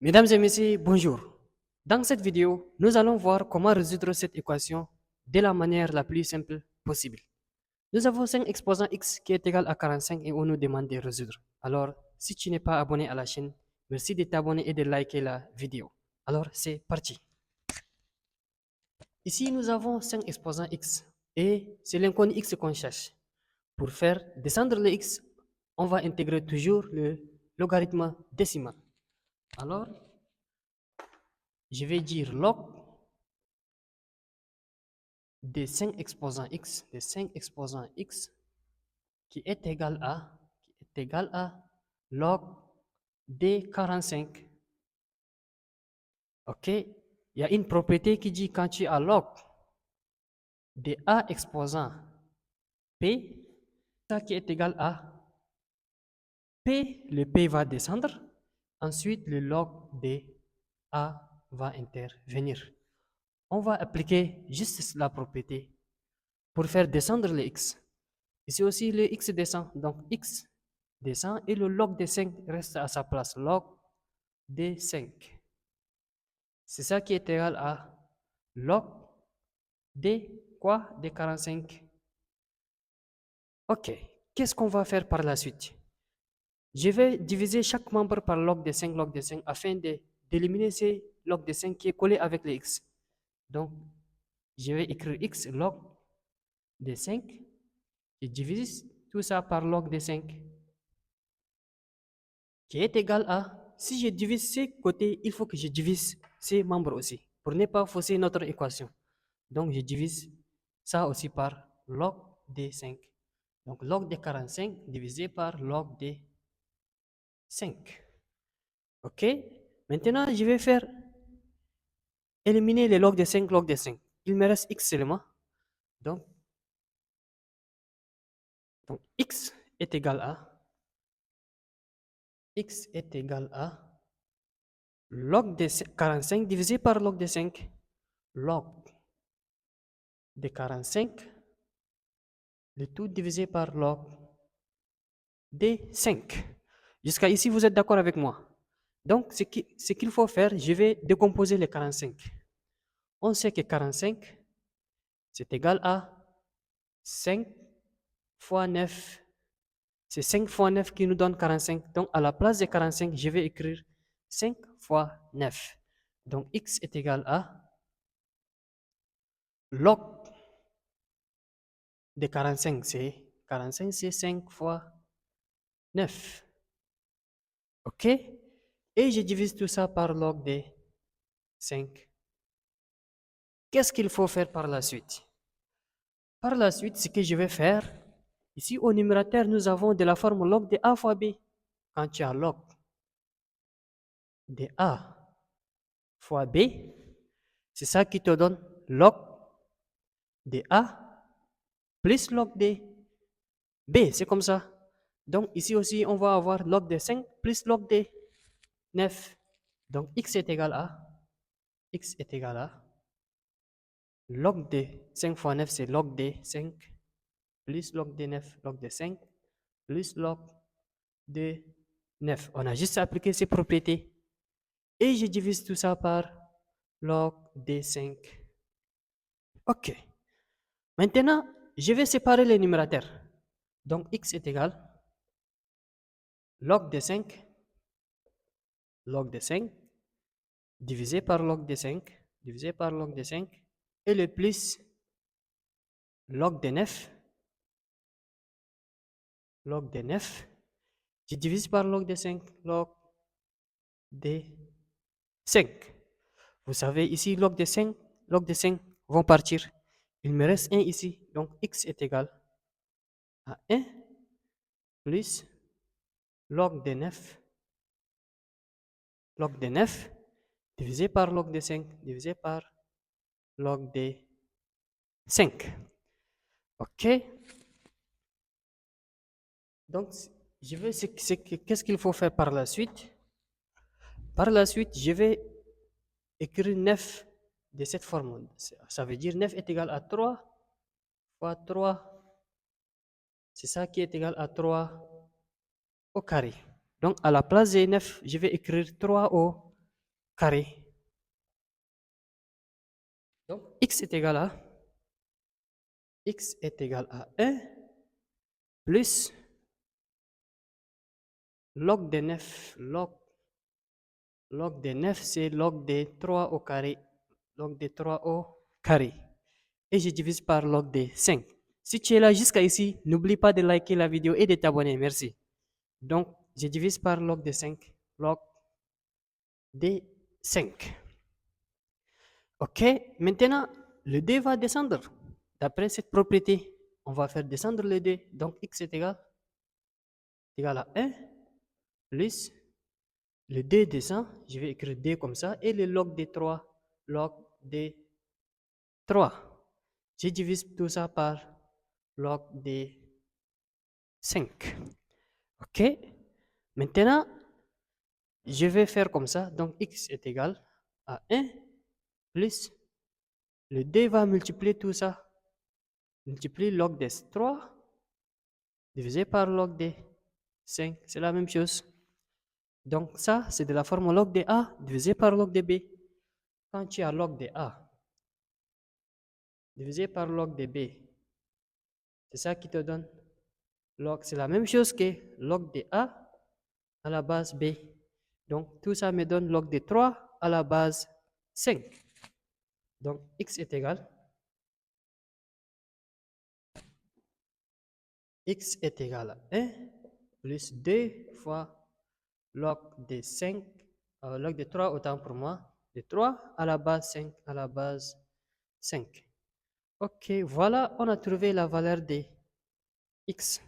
Mesdames et messieurs, bonjour. Dans cette vidéo, nous allons voir comment résoudre cette équation de la manière la plus simple possible. Nous avons 5 exposants x qui est égal à 45 et on nous demande de résoudre. Alors, si tu n'es pas abonné à la chaîne, merci de t'abonner et de liker la vidéo. Alors, c'est parti. Ici, nous avons 5 exposants x et c'est l'inconnu x qu'on cherche. Pour faire descendre le x, on va intégrer toujours le logarithme décimal. Alors, je vais dire log des 5 exposants x qui est égal à log d 45. OK? Il y a une propriété qui dit quand tu as log de a exposant p, ça qui est égal à p, le p va descendre, ensuite le log de a va intervenir. On va appliquer juste la propriété pour faire descendre le x. Ici aussi, le x descend, donc x descend et le log de 5 reste à sa place, log de 5. C'est ça qui est égal à log de quoi? De 45. Ok, qu'est-ce qu'on va faire par la suite? Je vais diviser chaque membre par log de 5, log de 5, afin d'éliminer ces log de 5 qui est collé avec le x. Donc, je vais écrire x log de 5. Je divise tout ça par log de 5. Qui est égal à, si je divise ces côtés, il faut que je divise ces membres aussi, pour ne pas fausser notre équation. Donc, je divise ça aussi par log de 5. Donc, log de 45 divisé par log de 5. OK? Maintenant, je vais faire éliminer les logs de 5, log de 5. Il me reste x seulement. Donc, x est égal à log de 45 divisé par log de 5. Log de 45, le tout divisé par log de 5. Jusqu'à ici, vous êtes d'accord avec moi? Donc, ce qu'il faut faire, je vais décomposer les 45. On sait que 45, c'est égal à 5 fois 9. C'est 5 fois 9 qui nous donne 45. Donc, à la place de 45, je vais écrire 5 fois 9. Donc, x est égal à log de 45. C'est 5 fois 9. OK? Et je divise tout ça par log de 5. Qu'est-ce qu'il faut faire par la suite? Par la suite, ce que je vais faire, ici au numérateur, nous avons de la forme log de a fois b. Quand tu as log de a fois b, c'est ça qui te donne log de a plus log de b. C'est comme ça. Donc ici aussi, on va avoir log de 5 plus log de 9. Donc x est égal à log de 5 fois 9, c'est log de 5 plus log de 9, log de 5 plus log de 9. On a juste appliqué ces propriétés. Et je divise tout ça par log de 5. OK. Maintenant, je vais séparer les numérateurs. Donc, x est égal log de 5, divisé par log de 5, divisé par log de 5, et le plus log de 9, log de 9, je divise par log de 5, log de 5. Vous savez, ici, log de 5 vont partir. Il me reste 1 ici, donc x est égal à 1 plus log de 9, divisé par log de 5, divisé par log de 5. OK? Donc, qu'est-ce qu'il faut faire par la suite? Par la suite, je vais écrire 9 de cette forme. Ça veut dire 9 est égal à 3 fois 3. C'est ça qui est égal à 3 au carré. Donc, à la place de 9, je vais écrire 3 au carré. Donc, x est égal à 1 plus log de 9. Log de 9, c'est log de 3 au carré. Log de 3 au carré. Et je divise par log de 5. Si tu es là jusqu'à ici, n'oublie pas de liker la vidéo et de t'abonner. Merci. Donc, je divise par log de 5. Log de 5. OK. Maintenant, le d va descendre. D'après cette propriété, on va faire descendre le d. Donc, x est égal à 1 plus le d descend. Je vais écrire d comme ça. Et le log de 3. Log de 3. Je divise tout ça par log de 5. OK. Maintenant, je vais faire comme ça. Donc, x est égal à 1 plus le d va multiplier tout ça. Multiplie log de 3 divisé par log de 5. C'est la même chose. Donc, ça, c'est de la forme log de a divisé par log de b. Quand tu as log de a divisé par log de b, c'est ça qui te donne log. C'est la même chose que log de a à la base b. Donc, tout ça me donne log de 3 à la base 5. Donc, x est égal à 1 plus 2 fois log de 5, log de 3 autant pour moi, de 3 à la base 5 à la base 5. OK, voilà, on a trouvé la valeur de x.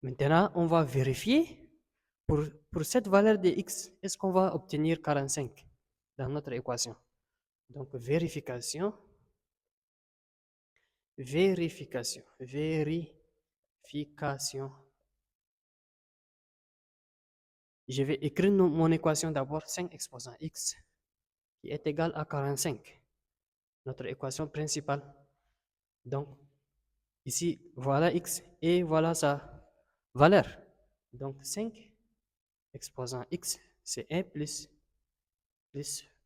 Maintenant, on va vérifier pour cette valeur de x, est-ce qu'on va obtenir 45 dans notre équation? Donc, vérification. Je vais écrire mon équation d'abord, 5 exposant x qui est égal à 45. Notre équation principale. Donc, ici, voilà x et voilà sa valeur. Donc, 5 exposant x, c'est 1 plus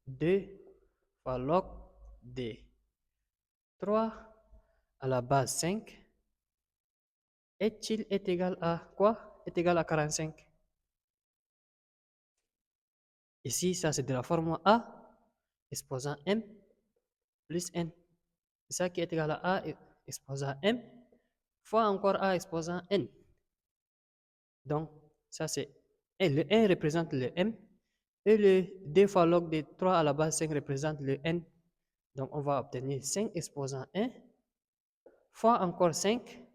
2 fois log de 3 à la base 5. Est-il est égal à quoi? Est égal à 45. Ici, ça c'est de la forme a exposant m plus n. C'est ça qui est égal à a exposant m fois encore a exposant n. Donc, ça c'est le 1 représente le m et le 2 fois log de 3 à la base 5 représente le n. Donc, on va obtenir 5 exposant 1 fois encore 5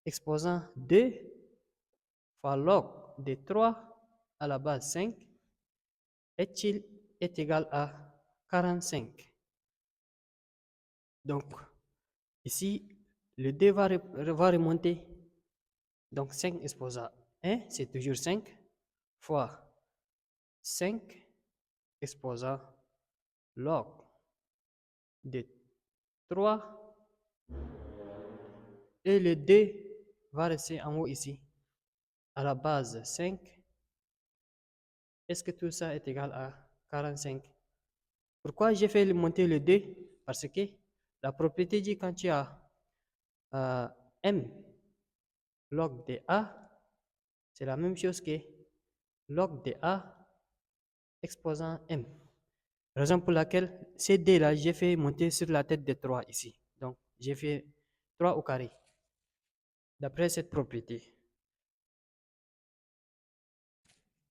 exposant 2 fois log de 3 à la base 5 est-il est égal à 45. Donc, ici, le 2 va remonter. Donc, 5 exposant 1, c'est toujours 5 fois 5 exposant log de 3 et le 2 va rester en haut ici. À la base 5, est-ce que tout ça est égal à 45? Pourquoi j'ai fait monter le 2? Parce que la propriété dit quand tu as m log de a, c'est la même chose que log de a exposant m. Raison pour laquelle ces d là, j'ai fait monter sur la tête de 3 ici. Donc, j'ai fait 3 au carré. D'après cette propriété.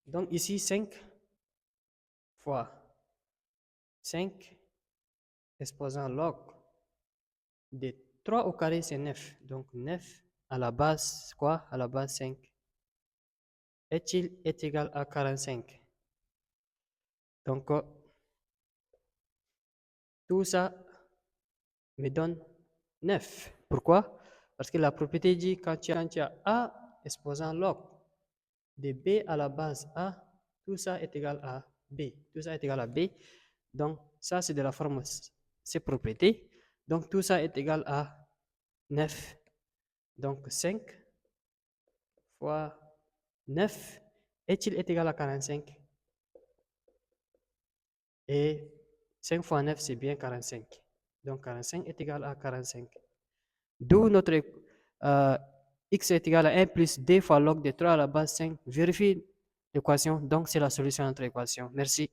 Donc, ici, 5 fois 5 exposant log de 3 au carré, c'est 9. Donc, 9 à la base, quoi? À la base 5. Est-il est égal à 45? Donc, tout ça me donne 9. Pourquoi? Parce que la propriété dit quand tu as A exposant log de B à la base A, tout ça est égal à B. Tout ça est égal à B. Donc, ça, c'est de la forme ces propriétés. Donc, tout ça est égal à 9. Donc, 5 fois 9 est-il est égal à 45? Et 5 fois 9, c'est bien 45. Donc 45 est égal à 45. D'où notre x est égal à 1 plus d fois log de 3 à la base 5. Vérifie l'équation. Donc c'est la solution à notre équation. Merci.